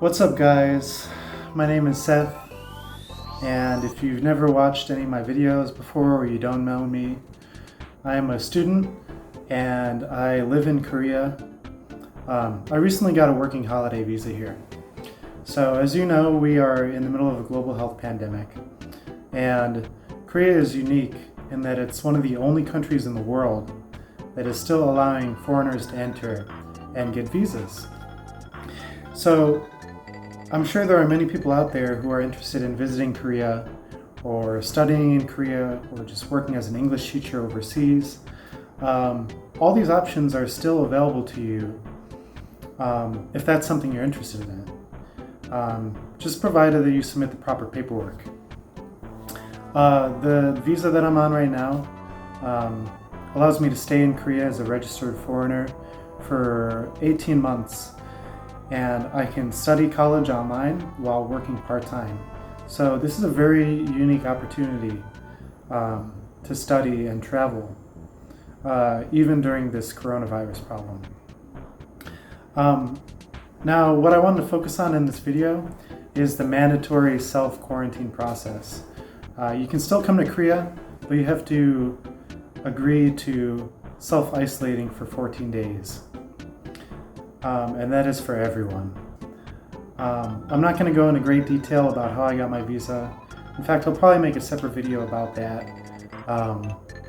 What's up, guys? My name is Seth, and if you've never watched any of my videos before or you don't know me, I am a student and I live in Korea. I recently got a working holiday visa here. So as you know, we are in the middle of a global health pandemic, and Korea is unique in that it's one of the only countries in the world that is still allowing foreigners to enter and get visas. So I'm sure there are many people out there who are interested in visiting Korea or studying in Korea or just working as an English teacher overseas. All these options are still available to you if that's something you're interested in. Just provided that you submit the proper paperwork. The visa that I'm on right now allows me to stay in Korea as a registered foreigner for 18 months, and I can study college online while working part-time. So this is a very unique opportunity to study and travel, even during this coronavirus problem. Now, what I wanted to focus on in this video is the mandatory self-quarantine process. You can still come to Korea, but you have to agree to self-isolating for 14 days. And that is for everyone. I'm not going to go into great detail about how I got my visa. In fact, I'll probably make a separate video about that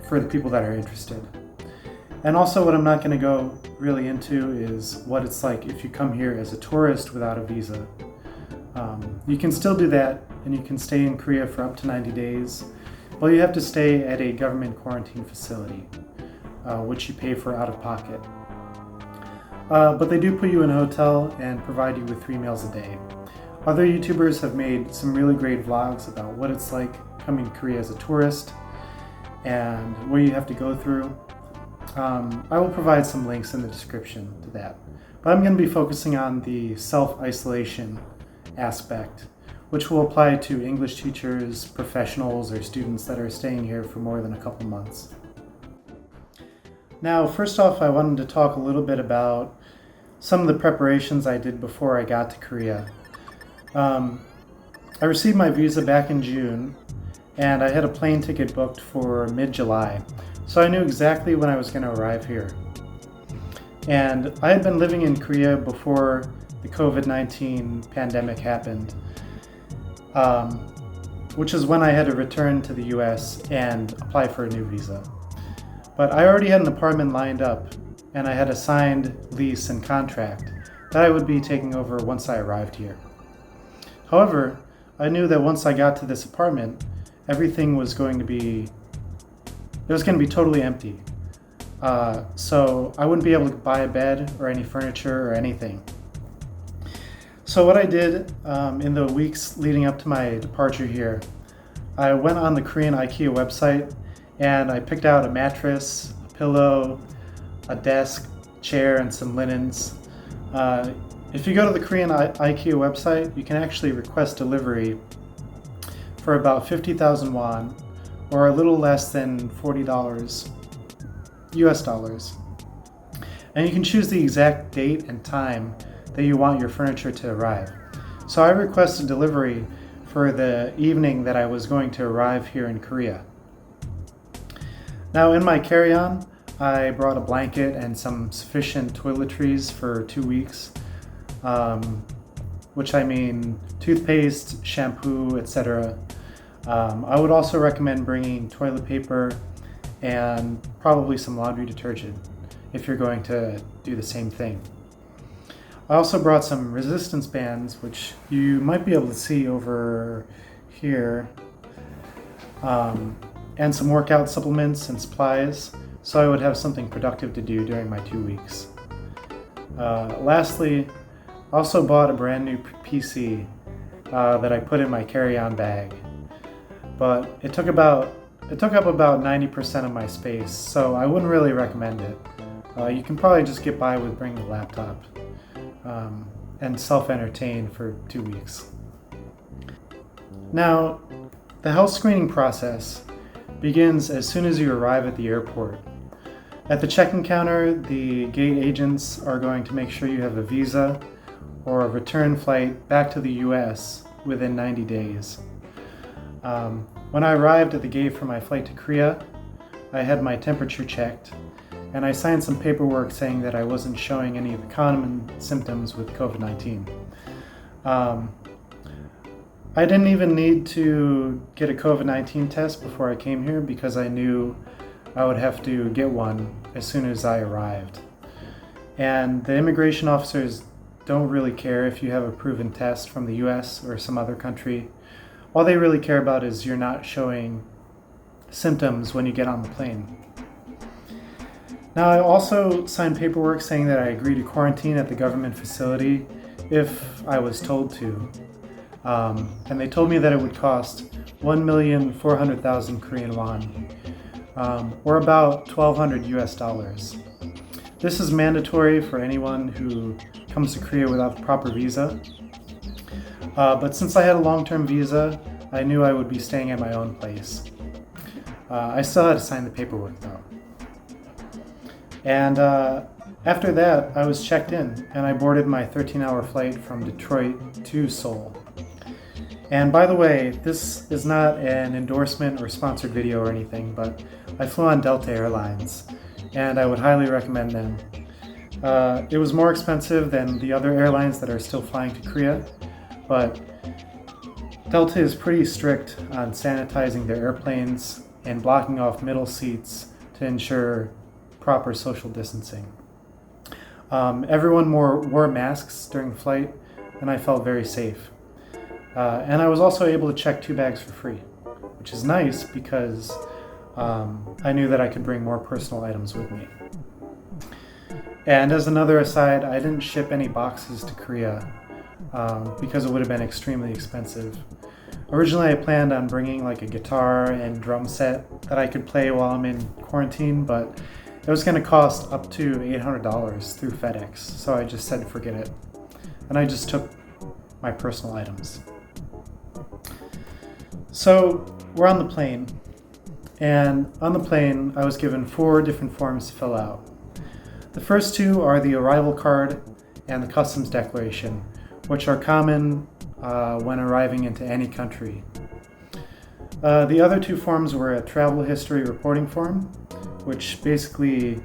for the people that are interested. And also, what I'm not going to go really into is what it's like if you come here as a tourist without a visa. You can still do that, and you can stay in Korea for up to 90 days, but you have to stay at a government quarantine facility, which you pay for out of pocket. But they do put you in a hotel and provide you with 3 meals a day. Other YouTubers have made some really great vlogs about what it's like coming to Korea as a tourist and what you have to go through. I will provide some links in the description to that. But I'm going to be focusing on the self-isolation aspect, which will apply to English teachers, professionals, or students that are staying here for more than a couple months. Now, first off, I wanted to talk a little bit about some of the preparations I did before I got to Korea. I received my visa back in June, and I had a plane ticket booked for mid-July, so I knew exactly when I was going to arrive here. And I had been living in Korea before the Covid19 pandemic happened, which is when I had to return to the US and apply for a new visa. But I already had an apartment lined up, and I had a signed lease and contract that I would be taking over once I arrived here. However, I knew that once I got to this apartment, everything was going to be totally empty. So I wouldn't be able to buy a bed or any furniture or anything. So what I did in the weeks leading up to my departure here, I went on the Korean IKEA website and I picked out a mattress, a pillow, a desk, chair, and some linens. If you go to the Korean IKEA website, you can actually request delivery for about 50,000 won, or a little less than $40 US dollars. And you can choose the exact date and time that you want your furniture to arrive. So I requested delivery for the evening that I was going to arrive here in Korea. Now, in my carry-on, I brought a blanket and some sufficient toiletries for 2 weeks, which I mean toothpaste, shampoo, etc. I would also recommend bringing toilet paper and probably some laundry detergent if you're going to do the same thing. I also brought some resistance bands, which you might be able to see over here, and some workout supplements and supplies, so I would have something productive to do during my 2 weeks. Lastly, I also bought a brand new PC that I put in my carry-on bag, but it took up about 90% of my space, so I wouldn't really recommend it. You can probably just get by with bringing a laptop and self-entertain for 2 weeks. Now, the health screening process begins as soon as you arrive at the airport. At the check-in counter, the gate agents are going to make sure you have a visa, or a return flight back to the US within 90 days. When I arrived at the gate for my flight to Korea, I had my temperature checked, and I signed some paperwork saying that I wasn't showing any of the common symptoms with COVID-19. I didn't even need to get a COVID-19 test before I came here because I knew I would have to get one as soon as I arrived. And the immigration officers don't really care if you have a proven test from the US or some other country. All they really care about is you're not showing symptoms when you get on the plane. Now, I also signed paperwork saying that I agree to quarantine at the government facility if I was told to. And they told me that it would cost 1,400,000 Korean won, or about $1,200 US. This is mandatory for anyone who comes to Korea without the proper visa. But since I had a long-term visa, I knew I would be staying at my own place. I still had to sign the paperwork though. And after that, I was checked in and I boarded my 13-hour flight from Detroit to Seoul. And by the way, this is not an endorsement or sponsored video or anything, but I flew on Delta Airlines and I would highly recommend them. It was more expensive than the other airlines that are still flying to Korea, but Delta is pretty strict on sanitizing their airplanes and blocking off middle seats to ensure proper social distancing. Everyone wore masks during the flight, and I felt very safe. And I was also able to check 2 bags for free, which is nice because I knew that I could bring more personal items with me. And as another aside, I didn't ship any boxes to Korea because it would have been extremely expensive. Originally, I planned on bringing like a guitar and drum set that I could play while I'm in quarantine, but it was going to cost up to $800 through FedEx, so I just said forget it. And I just took my personal items. So we're on the plane, and on the plane I was given 4 different forms to fill out. The first 2 are the arrival card and the customs declaration, which are common when arriving into any country. The other 2 forms were a travel history reporting form, which basically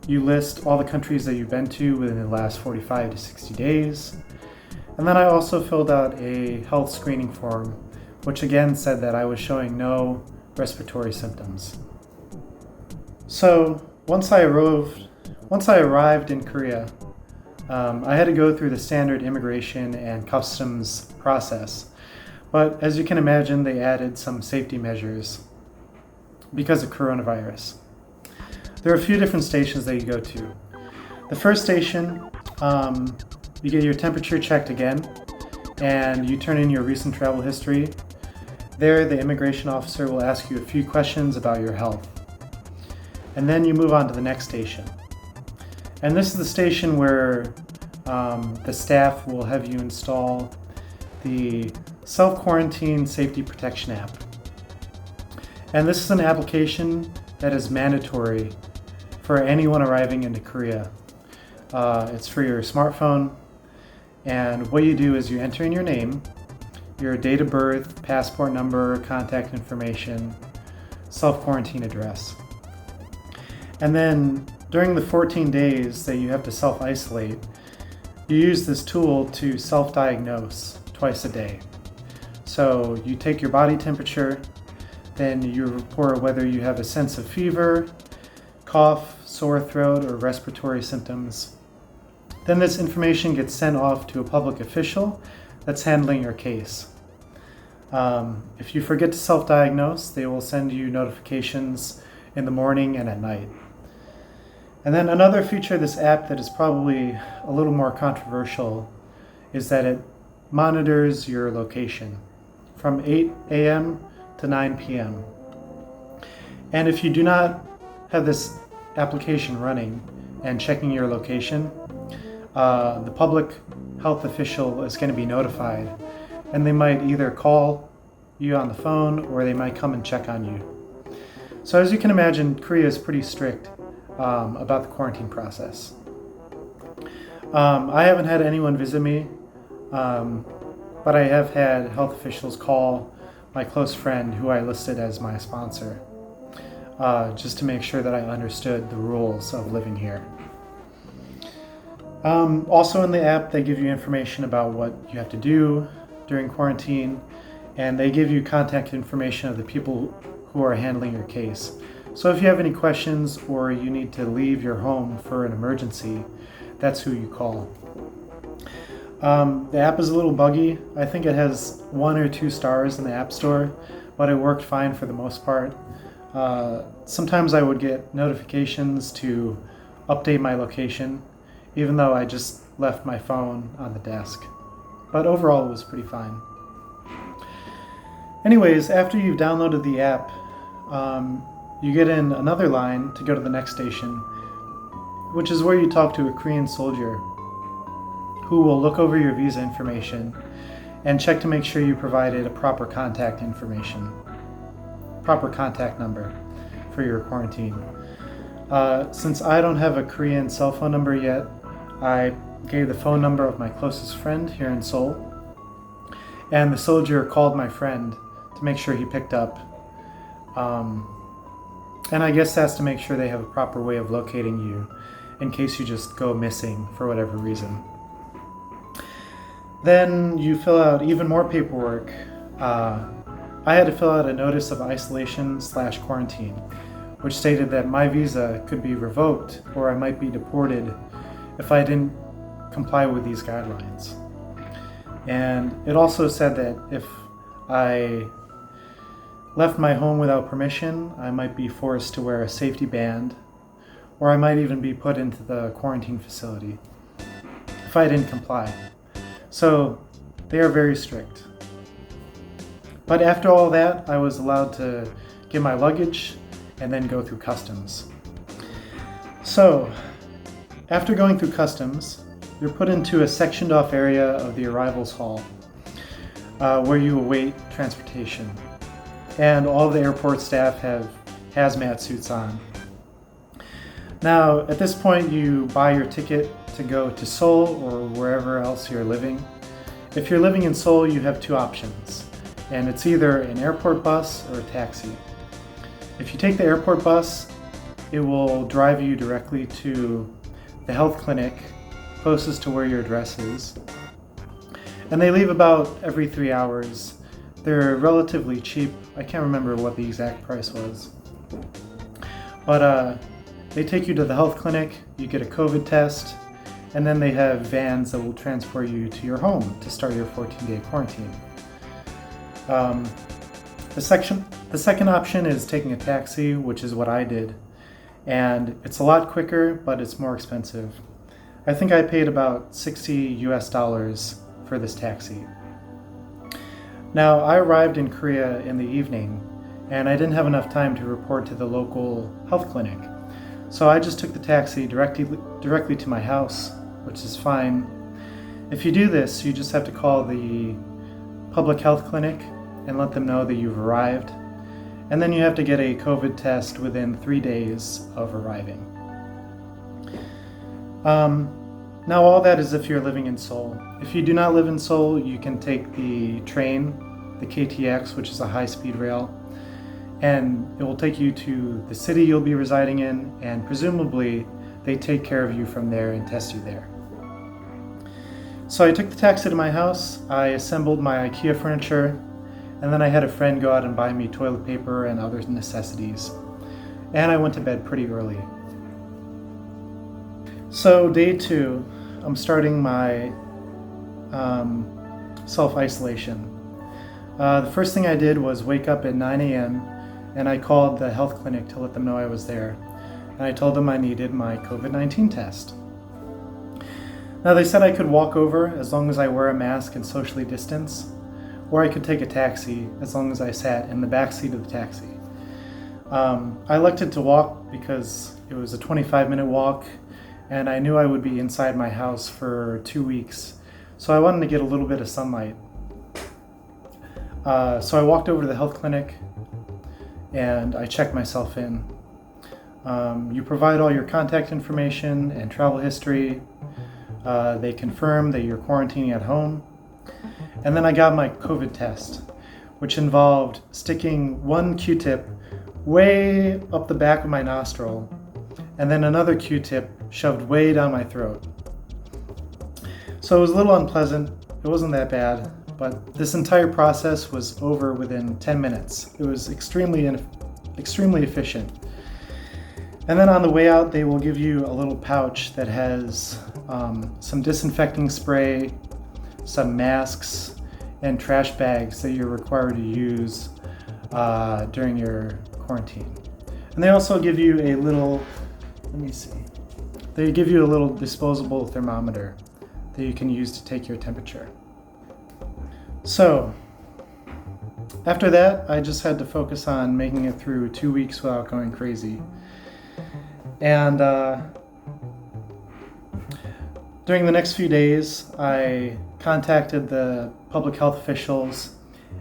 you list all the countries that you've been to within the last 45 to 60 days. And then I also filled out a health screening form, which again said that I was showing no respiratory symptoms. So once I arrived in Korea, I had to go through the standard immigration and customs process. But as you can imagine, they added some safety measures because of coronavirus. There are a few different stations that you go to. The first station, you get your temperature checked again, and you turn in your recent travel history. There, the immigration officer will ask you a few questions about your health. And then you move on to the next station. And this is the station where the staff will have you install the Self-Quarantine Safety Protection app. And this is an application that is mandatory for anyone arriving into Korea. It's for your smartphone, and what you do is you enter in your name, your date of birth, passport number, contact information, self-quarantine address. And then during the 14 days that you have to self-isolate, you use this tool to self-diagnose twice a day. So you take your body temperature, then you report whether you have a sense of fever, cough, sore throat, or respiratory symptoms. Then this information gets sent off to a public official that's handling your case. If you forget to self-diagnose, they will send you notifications in the morning and at night. And then another feature of this app that is probably a little more controversial is that it monitors your location from 8 a.m. to 9 p.m. And if you do not have this application running and checking your location, the public health official is going to be notified, and they might either call you on the phone or they might come and check on you. So as you can imagine, Korea is pretty strict about the quarantine process. I haven't had anyone visit me, but I have had health officials call my close friend who I listed as my sponsor, just to make sure that I understood the rules of living here. Also in the app, they give you information about what you have to do during quarantine, and they give you contact information of the people who are handling your case. So if you have any questions or you need to leave your home for an emergency, that's who you call. The app is a little buggy. I think it has 1 or 2 stars in the App Store, but it worked fine for the most part. Sometimes I would get notifications to update my location, even though I just left my phone on the desk. But overall, it was pretty fine. Anyways, after you've downloaded the app, you get in another line to go to the next station, which is where you talk to a Korean soldier who will look over your visa information and check to make sure you provided a proper contact information, proper contact number for your quarantine. Since I don't have a Korean cell phone number yet, I gave the phone number of my closest friend here in Seoul, and the soldier called my friend to make sure he picked up. And I guess that's to make sure they have a proper way of locating you in case you just go missing for whatever reason. Then you fill out even more paperwork. I had to fill out a notice of isolation/quarantine, which stated that my visa could be revoked or I might be deported if I didn't comply with these guidelines. And it also said that if I left my home without permission, I might be forced to wear a safety band, or I might even be put into the quarantine facility if I didn't comply. So they are very strict. But after all that, I was allowed to get my luggage and then go through customs. So after going through customs, you're put into a sectioned off area of the arrivals hall where you await transportation. And all the airport staff have hazmat suits on. Now, at this point, you buy your ticket to go to Seoul or wherever else you're living. If you're living in Seoul, you have 2 options, and it's either an airport bus or a taxi. If you take the airport bus, it will drive you directly to the health clinic closest to where your address is. And they leave about every 3 hours. They're relatively cheap. I can't remember what the exact price was. But they take you to the health clinic, you get a COVID test, and then they have vans that will transport you to your home to start your 14-day quarantine. The second option is taking a taxi, which is what I did. And it's a lot quicker, but it's more expensive. I think I paid about $60 for this taxi. Now, I arrived in Korea in the evening, and I didn't have enough time to report to the local health clinic. So I just took the taxi directly to my house, which is fine. If you do this, you just have to call the public health clinic and let them know that you've arrived. And then you have to get a COVID test within 3 days of arriving. Now all that is if you're living in Seoul. If you do not live in Seoul, you can take the train, the KTX, which is a high-speed rail, and it will take you to the city you'll be residing in, and presumably they take care of you from there and test you there. So I took the taxi to my house, I assembled my IKEA furniture, and then I had a friend go out and buy me toilet paper and other necessities. And I went to bed pretty early. So day 2, I'm starting my self-isolation. The first thing I did was wake up at 9 a.m. and I called the health clinic to let them know I was there. And I told them I needed my Covid19 test. Now they said I could walk over as long as I wear a mask and socially distance, or I could take a taxi as long as I sat in the back seat of the taxi. I elected to walk because it was a 25-minute walk and I knew I would be inside my house for 2 weeks, so I wanted to get a little bit of sunlight. So I walked over to the health clinic and I checked myself in. You provide all your contact information and travel history. They confirm that you're quarantining at home. And then I got my COVID test, which involved sticking one Q-tip way up the back of my nostril and then another Q-tip shoved way down my throat. So it was a little unpleasant. It wasn't that bad, but this entire process was over within 10 minutes. It was extremely efficient. And then on the way out, they will give you a little pouch that has some disinfecting spray, some masks, and trash bags that you're required to use during your quarantine. And they also give you a little, they give you a little disposable thermometer that you can use to take your temperature. So, after that, I just had to focus on making it through 2 weeks without going crazy. And during the next few days, I contacted the public health officials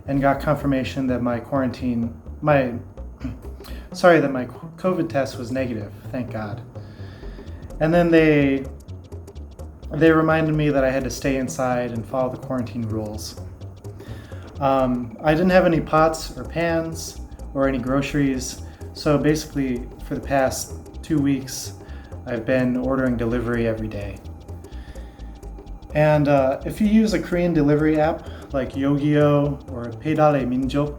and got confirmation that my COVID test was negative, thank God. And then they reminded me that I had to stay inside and follow the quarantine rules. I didn't have any pots or pans or any groceries, so basically for the past 2 weeks, I've been ordering delivery every day. And if you use a Korean delivery app like Yogyo or Pedale Minjok,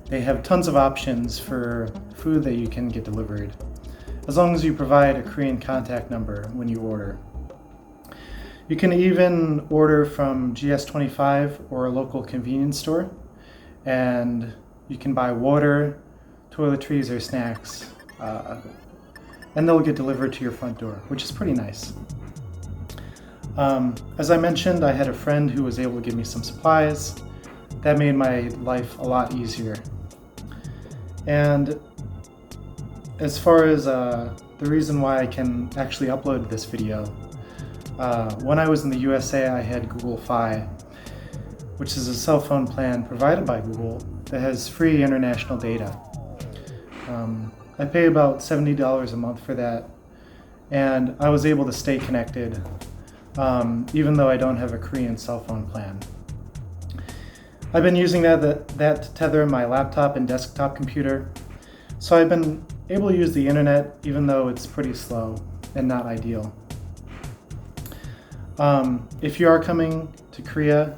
they have tons of options for food that you can get delivered, as long as you provide a Korean contact number when you order. You can even order from GS25 or a local convenience store, and you can buy water, toiletries, or snacks, and they'll get delivered to your front door, which is pretty nice. As I mentioned, I had a friend who was able to give me some supplies. That made my life a lot easier. And as far as the reason why I can actually upload this video, when I was in the USA, I had Google Fi, which is a cell phone plan provided by Google that has free international data. I pay about $70 a month for that, and I was able to stay connected even though I don't have a Korean cell phone plan. I've been using that to tether my laptop and desktop computer, so I've been able to use the internet even though it's pretty slow and not ideal. If you are coming to Korea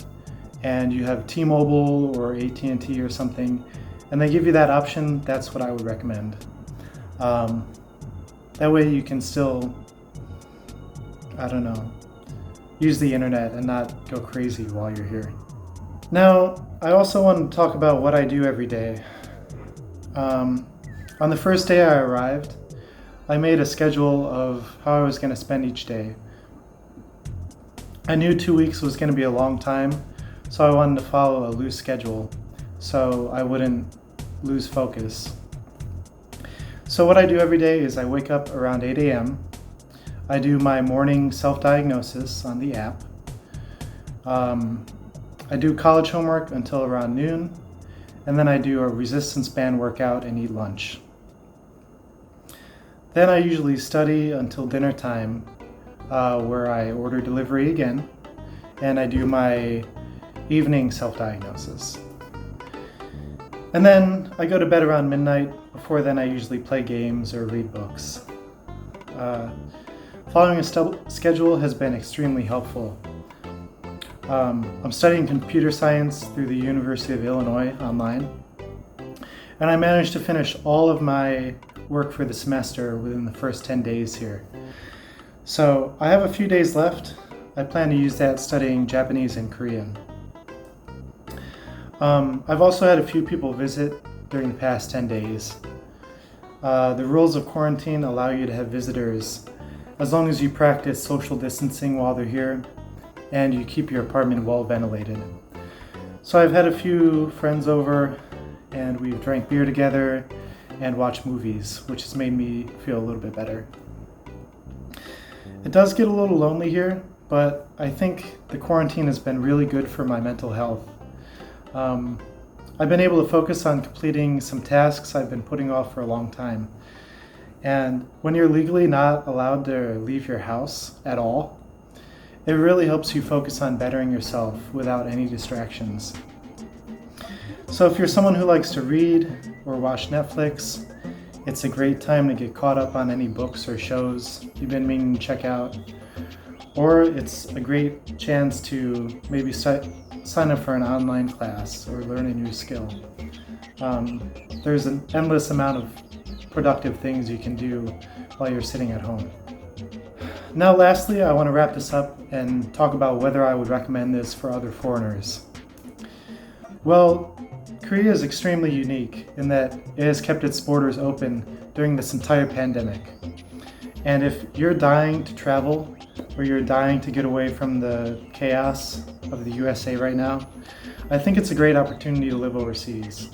and you have T-Mobile or AT&T or something, and they give you that option, that's what I would recommend. That way you can still, use the internet and not go crazy while you're here. Now, I also want to talk about what I do every day. On the first day I arrived, I made a schedule of how I was going to spend each day. I knew 2 weeks was going to be a long time, so I wanted to follow a loose schedule so I wouldn't lose focus. So what I do every day is I wake up around 8 a.m. I do my morning self-diagnosis on the app. I do college homework until around noon, and then I do a resistance band workout and eat lunch. Then I usually study until dinner time, where I order delivery again, and I do my evening self-diagnosis. And then I go to bed around midnight. Before then I usually play games or read books. Following a schedule has been extremely helpful. I'm studying computer science through the University of Illinois online, and I managed to finish all of my work for the semester within the first 10 days here. So I have a few days left. I plan to use that studying Japanese and Korean. I've also had a few people visit during the past 10 days. The rules of quarantine allow you to have visitors as long as you practice social distancing while they're here and you keep your apartment well ventilated. So I've had a few friends over and we've drank beer together and watched movies, which has made me feel a little bit better. It does get a little lonely here, but I think the quarantine has been really good for my mental health. I've been able to focus on completing some tasks I've been putting off for a long time. And when you're legally not allowed to leave your house at all, It really helps you focus on bettering yourself without any distractions. So if you're someone who likes to read or watch Netflix, it's a great time to get caught up on any books or shows you've been meaning to check out. Or it's a great chance to maybe sign up for an online class or learn a new skill. There's an endless amount of productive things you can do while you're sitting at home. Now lastly, I want to wrap this up and talk about whether I would recommend this for other foreigners. Well, Korea is extremely unique in that it has kept its borders open during this entire pandemic. And if you're dying to travel, or you're dying to get away from the chaos of the USA right now, I think it's a great opportunity to live overseas.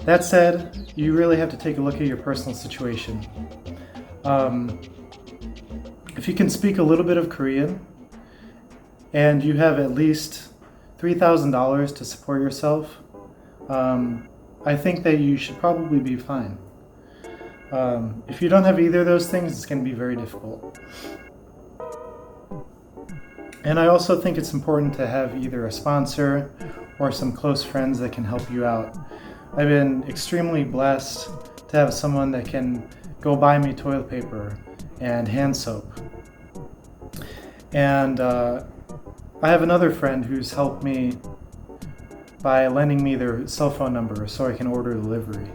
That said, you really have to take a look at your personal situation. If you can speak a little bit of Korean, and you have at least $3,000 to support yourself, I think that you should probably be fine. If you don't have either of those things, it's going to be very difficult. And I also think it's important to have either a sponsor or some close friends that can help you out. I've been extremely blessed to have someone that can go buy me toilet paper and hand soap. And I have another friend who's helped me by lending me their cell phone number so I can order delivery.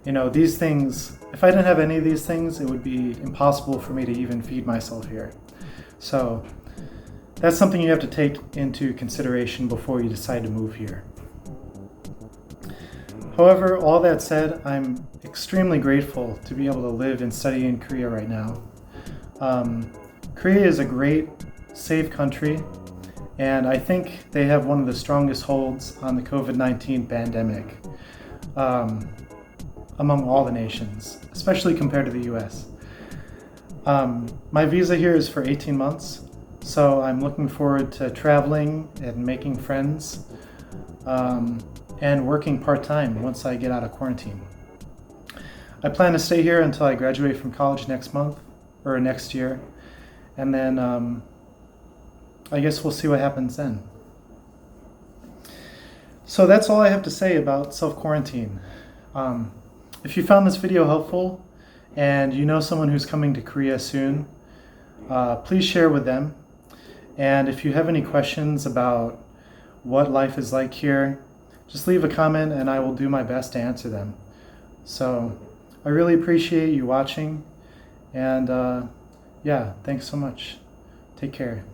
You know, these things, if I didn't have any of these things, it would be impossible for me to even feed myself here. So that's something you have to take into consideration before you decide to move here. However, all that said, I'm extremely grateful to be able to live and study in Korea right now. Korea is a great, safe country, and I think they have one of the strongest holds on the Covid-19 pandemic among all the nations, especially compared to the US. My visa here is for 18 months. So I'm looking forward to traveling and making friends and working part-time once I get out of quarantine. I plan to stay here until I graduate from college next month or next year, and then I guess we'll see what happens then. So that's all I have to say about self-quarantine. If you found this video helpful and you know someone who's coming to Korea soon, please share with them. And if you have any questions about what life is like here, just leave a comment and I will do my best to answer them. So I really appreciate you watching, and yeah, thanks so much. Take care.